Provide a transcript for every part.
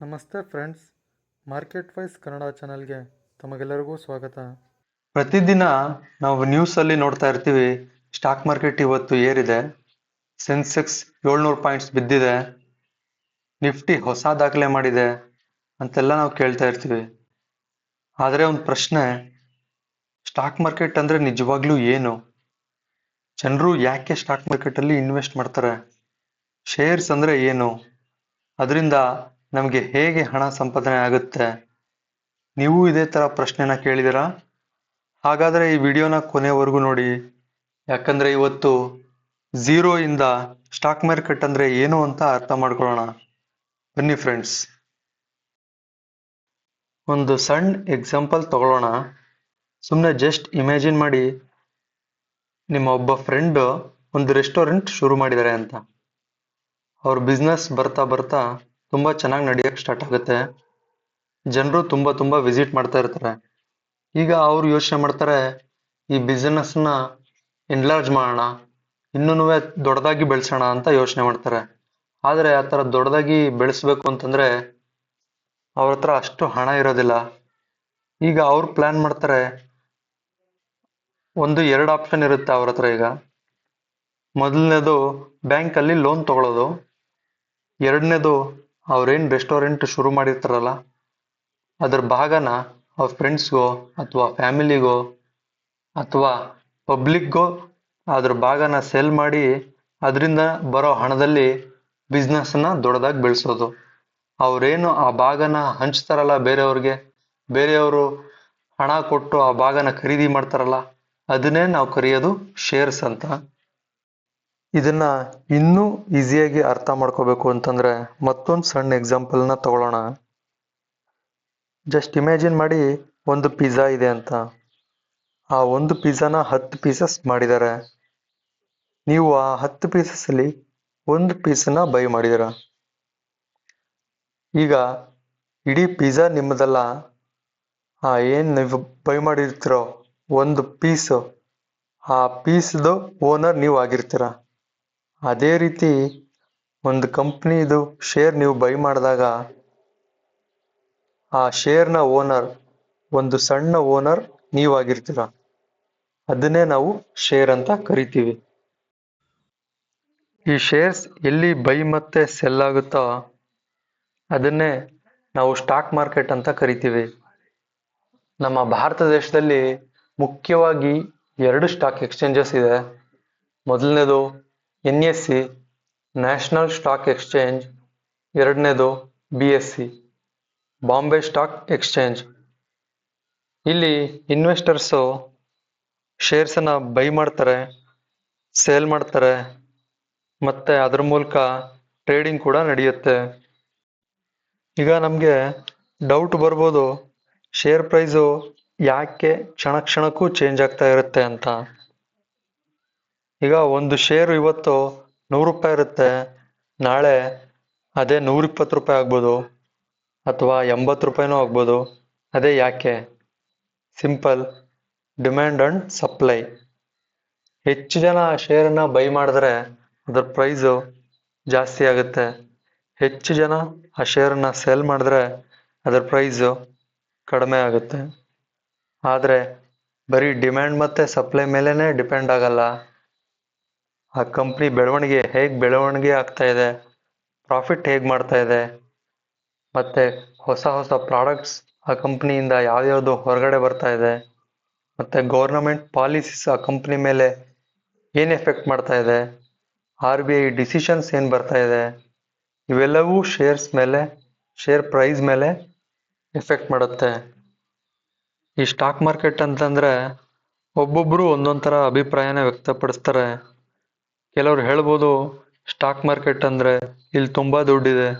ನಮಸ್ತೆ friends, market wise Kannada ಚಾನಲ್ಗೆ ತಮಗೆಲ್ಲರಿಗೂ ಸ್ವಾಗತ. ಪ್ರತಿದಿನ ನಾವು ನ್ಯೂಸಲ್ಲಿ ನೋಡ್ತಾ ಇರ್ತೀವಿ. ಸ್ಟಾಕ್ ಮಾರ್ಕೆಟ್ ಇವತ್ತು ಏರಿದೆ, ಸೆನ್ಸೆಕ್ಸ್ 700 ಪಾಯಿಂಟ್ಸ್ ಬಿದ್ದಿದೆ, ನಿಫ್ಟಿ ಹೊಸ ದಾಖಲೆ ಮಾಡಿದೆ ಅಂತೆಲ್ಲ ನಾವು ಕೇಳ್ತಾ ಇರ್ತೀವಿ. ಆದರೆ ಒಂದು ಪ್ರಶ್ನೆ, ಸ್ಟಾಕ್ ಮಾರ್ಕೆಟ್ ಅಂದರೆ ನಿಜವಾಗ್ಲೂ ಏನು? ಜನರು ಯಾಕೆ ಸ್ಟಾಕ್ ಮಾರ್ಕೆಟಲ್ಲಿ ಇನ್ವೆಸ್ಟ್ ಮಾಡ್ತಾರೆ? ಶೇರ್ಸ್ ಅಂದರೆ ಏನು? ಅದರಿಂದ ನಮಗೆ ಹೇಗೆ ಹಣ ಸಂಪಾದನೆ ಆಗುತ್ತೆ? ನೀವು ಇದೇ ಥರ ಪ್ರಶ್ನೆನ ಕೇಳಿದಿರಾ? ಹಾಗಾದರೆ ಈ ವಿಡಿಯೋನ ಕೊನೆವರೆಗೂ ನೋಡಿ, ಯಾಕಂದರೆ ಇವತ್ತು ಝೀರೋ ಇಂದ ಸ್ಟಾಕ್ ಮಾರ್ಕೆಟ್ ಅಂದರೆ ಏನು ಅಂತ ಅರ್ಥ ಮಾಡ್ಕೊಳ್ಳೋಣ. ಬನ್ನಿ ಫ್ರೆಂಡ್ಸ್, ಒಂದು ಸಣ್ಣ ಎಕ್ಸಾಂಪಲ್ ತಗೊಳ್ಳೋಣ. ಸುಮ್ಮನೆ ಜಸ್ಟ್ ಇಮ್ಯಾಜಿನ್ ಮಾಡಿ, ನಿಮ್ಮ ಒಬ್ಬ ಫ್ರೆಂಡ್ ಒಂದು ರೆಸ್ಟೋರೆಂಟ್ ಶುರು ಮಾಡಿದ್ದಾರೆ ಅಂತ. ಅವ್ರ ಬಿಸ್ನೆಸ್ ಬರ್ತಾ ಬರ್ತಾ ತುಂಬ ಚೆನ್ನಾಗಿ ನಡೆಯೋಕ್ಕೆ ಸ್ಟಾರ್ಟ್ ಆಗುತ್ತೆ. ಜನರು ತುಂಬ ವಿಸಿಟ್ ಮಾಡ್ತಾ ಇರ್ತಾರೆ. ಈಗ ಅವ್ರು ಯೋಚನೆ ಮಾಡ್ತಾರೆ, ಈ ಬಿಸ್ನೆಸ್ನ ಎನ್ಲಾರ್ಜ್ ಮಾಡೋಣ, ಇನ್ನೂ ದೊಡ್ಡದಾಗಿ ಬೆಳೆಸೋಣ ಅಂತ ಯೋಚನೆ ಮಾಡ್ತಾರೆ. ಆದರೆ ಆ ಥರ ದೊಡ್ಡದಾಗಿ ಬೆಳೆಸ್ಬೇಕು ಅಂತಂದರೆ ಅವ್ರ ಹತ್ರ ಅಷ್ಟು ಹಣ ಇರೋದಿಲ್ಲ. ಈಗ ಅವ್ರು ಪ್ಲ್ಯಾನ್ ಮಾಡ್ತಾರೆ, ಒಂದು ಎರಡು ಆಪ್ಷನ್ ಇರುತ್ತೆ ಅವ್ರ ಹತ್ರ. ಈಗ ಮೊದಲನೇದು ಬ್ಯಾಂಕಲ್ಲಿ ಲೋನ್ ತಗೊಳ್ಳೋದು, ಎರಡನೇದು ಅವ್ರೇನು ರೆಸ್ಟೋರೆಂಟ್ ಶುರು ಮಾಡಿರ್ತಾರಲ್ಲ ಅದ್ರ ಭಾಗನ ಅವ್ರ ಫ್ರೆಂಡ್ಸ್ಗೋ ಅಥವಾ ಫ್ಯಾಮಿಲಿಗೋ ಅಥವಾ ಪಬ್ಲಿಕ್ಗೋ ಅದ್ರ ಭಾಗನ ಸೆಲ್ ಮಾಡಿ ಅದರಿಂದ ಬರೋ ಹಣದಲ್ಲಿ ಬಿಸ್ನೆಸ್ನ ದೊಡ್ಡದಾಗಿ ಬೆಳೆಸೋದು. ಅವರೇನು ಆ ಭಾಗನ ಹಂಚ್ತಾರಲ್ಲ ಬೇರೆಯವ್ರಿಗೆ, ಬೇರೆಯವರು ಹಣ ಕೊಟ್ಟು ಆ ಭಾಗನ ಖರೀದಿ ಮಾಡ್ತಾರಲ್ಲ, ಅದನ್ನೇ ನಾವು ಕರೆಯೋದು ಶೇರ್ಸ್ ಅಂತ. ಇದನ್ನ ಇನ್ನೂ ಈಸಿಯಾಗಿ ಅರ್ಥ ಮಾಡ್ಕೋಬೇಕು ಅಂತಂದ್ರೆ ಮತ್ತೊಂದು ಸಣ್ಣ ಎಕ್ಸಾಂಪಲ್ನ ತಗೊಳ್ಳೋಣ. ಜಸ್ಟ್ ಇಮ್ಯಾಜಿನ್ ಮಾಡಿ, ಒಂದು ಪಿಜ್ಜಾ ಇದೆ ಅಂತ. ಆ ಒಂದು ಪಿಜ್ಜಾನ 10 ಪೀಸಸ್ ಮಾಡಿದ್ದಾರೆ. ನೀವು ಆ 10 ಪೀಸಸ್ಸಲ್ಲಿ ಒಂದು ಪೀಸನ್ನ ಬೈ ಮಾಡಿದ್ದೀರ. ಈಗ ಇಡೀ ಪಿಜ್ಜಾ ನಿಮ್ಮದಲ್ಲ, ಏನು ನೀವು ಬೈ ಮಾಡಿರ್ತೀರೋ ಒಂದು ಪೀಸು, ಆ ಪೀಸ್ದು ಓನರ್ ನೀವು ಆಗಿರ್ತೀರ. ಅದೇ ರೀತಿ ಒಂದು ಕಂಪ್ನಿದು ಶೇರ್ ನೀವು ಬೈ ಮಾಡಿದಾಗ ಆ ಶೇರ್ನ ಓನರ್, ಒಂದು ಸಣ್ಣ ಓನರ್ ನೀವಾಗಿರ್ತೀರ. ಅದನ್ನೇ ನಾವು ಶೇರ್ ಅಂತ ಕರಿತೀವಿ. ಈ ಶೇರ್ಸ್ ಎಲ್ಲಿ ಬೈ ಮತ್ತೆ ಸೆಲ್ ಆಗುತ್ತೋ ಅದನ್ನೇ ನಾವು ಸ್ಟಾಕ್ ಮಾರ್ಕೆಟ್ ಅಂತ ಕರಿತೀವಿ. ನಮ್ಮ ಭಾರತ ದೇಶದಲ್ಲಿ ಮುಖ್ಯವಾಗಿ 2 ಸ್ಟಾಕ್ ಎಕ್ಸ್ಚೇಂಜಸ್ ಇದೆ. ಮೊದಲನೇದು NSE, ನ್ಯಾಷನಲ್ ಸ್ಟಾಕ್ ಎಕ್ಸ್ಚೇಂಜ್. ಎರಡನೇದು BSE, ಬಾಂಬೆ ಸ್ಟಾಕ್ ಎಕ್ಸ್ಚೇಂಜ್. ಇಲ್ಲಿ ಇನ್ವೆಸ್ಟರ್ಸು ಶೇರ್ಸನ್ನು ಬೈ ಮಾಡ್ತಾರೆ, ಸೇಲ್ ಮಾಡ್ತಾರೆ, ಮತ್ತು ಅದ್ರ ಮೂಲಕ ಟ್ರೇಡಿಂಗ್ ಕೂಡ ನಡೆಯುತ್ತೆ. ಈಗ ನಮಗೆ ಡೌಟ್ ಬರ್ಬೋದು, ಶೇರ್ ಪ್ರೈಸು ಯಾಕೆ ಕ್ಷಣಕ್ಕೂ ಚೇಂಜ್ ಆಗ್ತಾ ಇರುತ್ತೆ ಅಂತ. ಈಗ ಒಂದು ಶೇರು ಇವತ್ತು 100 ರೂಪಾಯಿ ಇರುತ್ತೆ, ನಾಳೆ ಅದೇ 120 ರೂಪಾಯಿ ಆಗ್ಬೋದು ಅಥವಾ 80 ರೂಪಾಯಿನೂ ಆಗ್ಬೋದು. ಅದೇ ಯಾಕೆ? Simple, demand and supply. ಹೆಚ್ಚು ಜನ ಶೇರನ್ನು ಬೈ ಮಾಡಿದ್ರೆ ಅದರ ಪ್ರೈಸು ಜಾಸ್ತಿ ಆಗುತ್ತೆ. ಹೆಚ್ಚು ಜನ ಆ ಶೇರನ್ನು ಸೆಲ್ ಮಾಡಿದ್ರೆ ಅದರ ಪ್ರೈಸು ಕಡಿಮೆ ಆಗುತ್ತೆ. ಆದರೆ ಬರೀ ಡಿಮ್ಯಾಂಡ್ ಮತ್ತು ಸಪ್ಲೈ ಮೇಲೇ ಡಿಪೆಂಡ್ ಆಗಲ್ಲ. ಆ ಕಂಪ್ನಿ ಬೆಳವಣಿಗೆ ಆಗ್ತಾ ಇದೆ, ಪ್ರಾಫಿಟ್ ಹೇಗೆ ಮಾಡ್ತಾ ಇದೆ, ಮತ್ತು ಹೊಸ ಪ್ರಾಡಕ್ಟ್ಸ್ ಆ ಕಂಪ್ನಿಯಿಂದ ಯಾವ್ಯಾವುದು ಹೊರಗಡೆ ಬರ್ತಾ ಇದೆ, ಮತ್ತು ಗೌರ್ನಮೆಂಟ್ ಪಾಲಿಸೀಸ್ ಆ ಕಂಪ್ನಿ ಮೇಲೆ ಏನು ಎಫೆಕ್ಟ್ ಮಾಡ್ತಾ ಇದೆ, RBI ಡಿಸಿಷನ್ಸ್ ಏನು ಬರ್ತಾ ಇದೆ, ಇವೆಲ್ಲವೂ ಶೇರ್ ಪ್ರೈಸ್ ಮೇಲೆ ಎಫೆಕ್ಟ್ ಮಾಡುತ್ತೆ. ಈ ಸ್ಟಾಕ್ ಮಾರ್ಕೆಟ್ ಅಂತಂದರೆ ಒಬ್ಬೊಬ್ಬರು ಒಂದೊಂದು ಥರ ಅಭಿಪ್ರಾಯನ ವ್ಯಕ್ತಪಡಿಸ್ತಾರೆ. ಕೆಲವ್ರು ಹೇಳ್ಬೋದು, ಸ್ಟಾಕ್ ಮಾರ್ಕೆಟ್ ಅಂದರೆ ಇಲ್ಲಿ ತುಂಬ ದುಡ್ಡಿದೆ,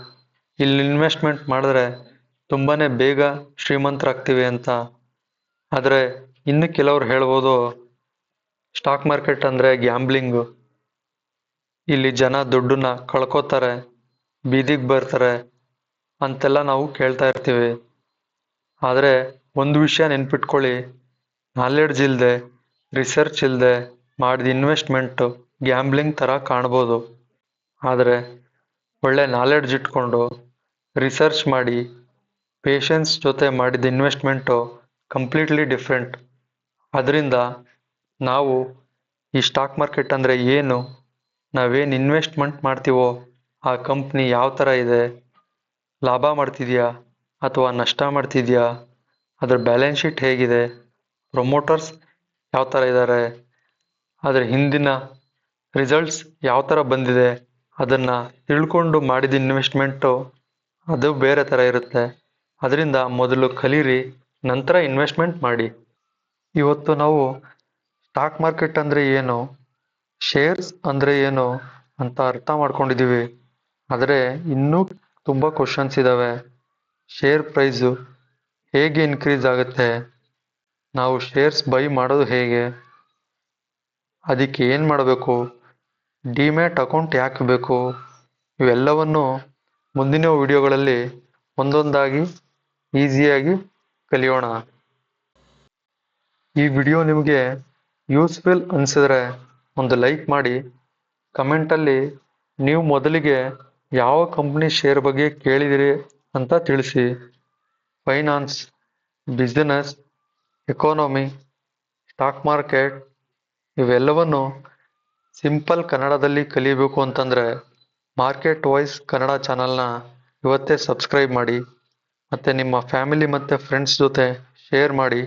ಇಲ್ಲಿ ಇನ್ವೆಸ್ಟ್ಮೆಂಟ್ ಮಾಡಿದ್ರೆ ತುಂಬಾ ಬೇಗ ಶ್ರೀಮಂತರಾಗ್ತೀವಿ ಅಂತ. ಆದರೆ ಇನ್ನು ಕೆಲವ್ರು ಹೇಳ್ಬೋದು, ಸ್ಟಾಕ್ ಮಾರ್ಕೆಟ್ ಅಂದರೆ ಗ್ಯಾಂಬ್ಲಿಂಗು, ಇಲ್ಲಿ ಜನ ದುಡ್ಡನ್ನ ಕಳ್ಕೊತಾರೆ, ಬೀದಿಗೆ ಬರ್ತಾರೆ ಅಂತೆಲ್ಲ ನಾವು ಕೇಳ್ತಾ ಇರ್ತೀವಿ. ಆದರೆ ಒಂದು ವಿಷಯ ನೆನ್ಪಿಟ್ಕೊಳ್ಳಿ, ನಾಲೆಡ್ಜ್ ಇಲ್ಲದೆ, ರಿಸರ್ಚ್ ಇಲ್ಲದೆ ಮಾಡಿದ ಇನ್ವೆಸ್ಟ್ಮೆಂಟು ಗ್ಯಾಂಬ್ಲಿಂಗ್ ಥರ ಕಾಣ್ಬೋದು. ಆದರೆ ಒಳ್ಳೆ ನಾಲೆಡ್ಜ್ ಇಟ್ಕೊಂಡು ರಿಸರ್ಚ್ ಮಾಡಿ ಪೇಷನ್ಸ್ ಜೊತೆ ಮಾಡಿದ ಇನ್ವೆಸ್ಟ್ಮೆಂಟು ಕಂಪ್ಲೀಟ್ಲಿ ಡಿಫ್ರೆಂಟ್. ಅದರಿಂದ ನಾವು ಈ ಸ್ಟಾಕ್ ಮಾರ್ಕೆಟ್ ಅಂದರೆ ಏನು, ನಾವೇನು ಇನ್ವೆಸ್ಟ್ಮೆಂಟ್ ಮಾಡ್ತೀವೋ ಆ ಕಂಪ್ನಿ ಯಾವ ಥರ ಇದೆ, ಲಾಭ ಮಾಡ್ತಿದೆಯಾ ಅಥವಾ ನಷ್ಟ ಮಾಡ್ತಿದೆಯಾ, ಅದರ ಬ್ಯಾಲೆನ್ಸ್ ಶೀಟ್ ಹೇಗಿದೆ, ಪ್ರೊಮೋಟರ್ಸ್ ಯಾವ ಥರ ಇದ್ದಾರೆ, ಅದರ ಹಿಂದಿನ ರಿಸಲ್ಟ್ಸ್ ಯಾವ ಥರ ಬಂದಿದೆ, ಅದನ್ನು ತಿಳ್ಕೊಂಡು ಮಾಡಿದ ಇನ್ವೆಸ್ಟ್ಮೆಂಟು ಅದು ಬೇರೆ ಥರ ಇರುತ್ತೆ. ಅದರಿಂದ ಮೊದಲು ಕಲೀರಿ, ನಂತರ ಇನ್ವೆಸ್ಟ್ಮೆಂಟ್ ಮಾಡಿ. ಇವತ್ತು ನಾವು ಸ್ಟಾಕ್ ಮಾರ್ಕೆಟ್ ಅಂದರೆ ಏನು, ಶೇರ್ಸ್ ಅಂದರೆ ಏನು ಅಂತ ಅರ್ಥ ಮಾಡ್ಕೊಂಡಿದ್ದೀವಿ. ಆದರೆ ಇನ್ನೂ ತುಂಬ ಕ್ವಶನ್ಸ್ ಇದ್ದಾವೆ. ಶೇರ್ ಪ್ರೈಸು ಹೇಗೆ ಇನ್ಕ್ರೀಸ್ ಆಗುತ್ತೆ, ನಾವು ಶೇರ್ಸ್ ಬೈ ಮಾಡೋದು ಹೇಗೆ, ಅದಕ್ಕೆ ಏನು ಮಾಡಬೇಕು, ಡಿಮ್ಯಾಟ್ ಅಕೌಂಟ್ ಯಾಕೆ ಬೇಕು, ಇವೆಲ್ಲವನ್ನು ಮುಂದಿನ ವಿಡಿಯೋಗಳಲ್ಲಿ ಒಂದೊಂದಾಗಿ ಈಸಿಯಾಗಿ ಕಲಿಯೋಣ. ಈ ವಿಡಿಯೋ ನಿಮಗೆ ಯೂಸ್ಫುಲ್ ಅನಿಸಿದ್ರೆ ಒಂದು ಲೈಕ್ ಮಾಡಿ. ಕಮೆಂಟಲ್ಲಿ ನೀವು ಮೊದಲಿಗೆ ಯಾವ ಕಂಪ್ನಿ ಶೇರ್ ಬಗ್ಗೆ ಕೇಳಿದಿರಿ ಅಂತ ತಿಳಿಸಿ. Finance, business, economy, stock market ಇವೆಲ್ಲವನ್ನು ಸಿಂಪಲ್ ಕನ್ನಡದಲ್ಲಿ ಕಲಿಬೇಕು ಅಂತಂದರೆ ಮಾರ್ಕೆಟ್ ವಾಯ್ಸ್ ಕನ್ನಡ ಚಾನಲ್ನ ಇವತ್ತೇ ಸಬ್ಸ್ಕ್ರೈಬ್ ಮಾಡಿ. ಮತ್ತು ನಿಮ್ಮ ಫ್ಯಾಮಿಲಿ ಮತ್ತು ಫ್ರೆಂಡ್ಸ್ ಜೊತೆ ಶೇರ್ ಮಾಡಿ.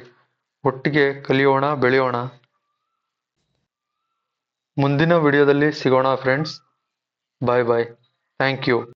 ಒಟ್ಟಿಗೆ ಕಲಿಯೋಣ, ಬೆಳೆಯೋಣ. ಮುಂದಿನ ವಿಡಿಯೋದಲ್ಲಿ ಸಿಗೋಣ friends. Bye bye. Thank you.